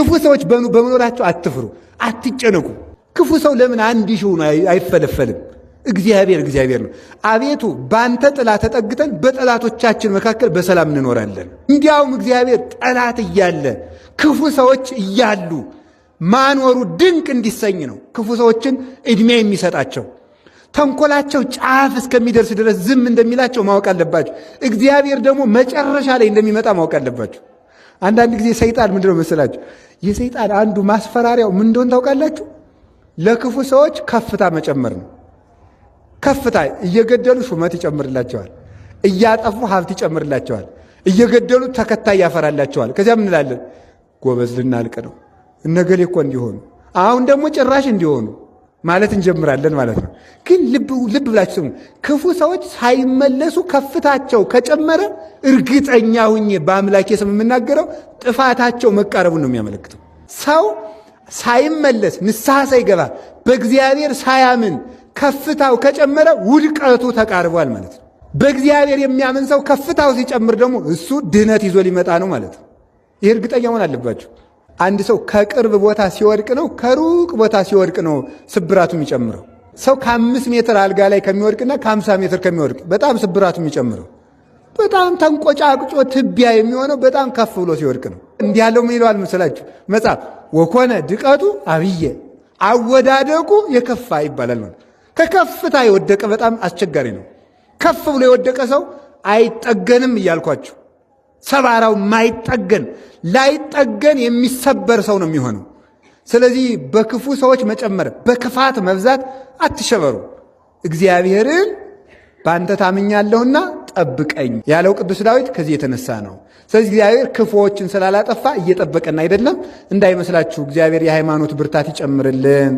ክፉ ሰዎች በመኖራቸው አትፍሩ፣ አትጨነቁ። ክፉ ሰው ለምን አንድ ሺህ ሆኖ አይፈለፈልም? እግዚአብሔር ነው። አቤቱ ባንተ ጥላ ተጠግተን በጠላቶቻችን መካከል በሰላም እንኖራለን። እንዲያውም እግዚአብሔር ጠላት እያለ ክፉ ሰዎች እያሉ ማኖሩ ድንቅ እንዲሰኝ ነው ክፉ ሰዎችን ዕድሜ የሚሰጣቸው። ተንኮላቸው ጫፍ እስከሚደርስ ድረስ ዝም እንደሚላቸው ማወቅ አለባቸው። እግዚአብሔር ደግሞ መጨረሻ ላይ እንደሚመጣ ማወቅ አለባቸው። አንዳንድ ጊዜ ሰይጣን ምንድነው መሰላችሁ? የሰይጣን አንዱ ማስፈራሪያው ምን እንደሆነ ታውቃላችሁ? ለክፉ ሰዎች ከፍታ መጨመር ነው። ከፍታ እየገደሉ ሹመት ይጨምርላቸዋል፣ እያጠፉ ሀብት ይጨምርላቸዋል፣ እየገደሉ ተከታይ ያፈራላቸዋል። ከዚያ ምን እንላለን? ጎበዝ ልናልቅ ነው፣ እነገሌ እኮ እንዲሆኑ፣ አሁን ደግሞ ጭራሽ እንዲሆኑ ማለት እንጀምራለን ማለት ነው። ግን ልብ ብላችሁ ስሙ። ክፉ ሰዎች ሳይመለሱ ከፍታቸው ከጨመረ እርግጠኛ ሁኜ በአምላኬ ስም የምናገረው ጥፋታቸው መቃረቡን ነው የሚያመለክተው። ሰው ሳይመለስ ንስሐ ሳይገባ በእግዚአብሔር ሳያምን ከፍታው ከጨመረ ውድቀቱ ተቃርቧል ማለት ነው። በእግዚአብሔር የሚያምን ሰው ከፍታው ሲጨምር ደግሞ እሱ ድህነት ይዞ ሊመጣ ነው ማለት ነው። ይህ እርግጠኛ መሆን አለባቸው። አንድ ሰው ከቅርብ ቦታ ሲወድቅ ነው ከሩቅ ቦታ ሲወድቅ ነው ስብራቱ የሚጨምረው። ሰው ከ5 ሜትር አልጋ ላይ ከሚወድቅና ከ50 ሜትር ከሚወድቅ በጣም ስብራቱ የሚጨምረው። በጣም ተንቆጫቅጮ ትቢያ የሚሆነው በጣም ከፍ ብሎ ሲወድቅ ነው። እንዲህ ያለው ምን ይለዋል መሰላችሁ መጽሐፍ? ወኮነ ድቀቱ አብየ፣ አወዳደቁ የከፋ ይባላል ማለት። ከከፍታ የወደቀ በጣም አስቸጋሪ ነው። ከፍ ብሎ የወደቀ ሰው አይጠገንም እያልኳችሁ፣ ሰባራው ማይጠገን ላይጠገን የሚሰበር ሰው ነው የሚሆነው። ስለዚህ በክፉ ሰዎች መጨመር፣ በክፋት መብዛት አትሸበሩ። እግዚአብሔርን በአንተ ታምኛለሁና ጠብቀኝ ያለው ቅዱስ ዳዊት ከዚህ የተነሳ ነው። ስለዚህ እግዚአብሔር ክፉዎችን ስላላጠፋ እየጠበቀን አይደለም እንዳይመስላችሁ። እግዚአብሔር የሃይማኖት ብርታት ይጨምርልን።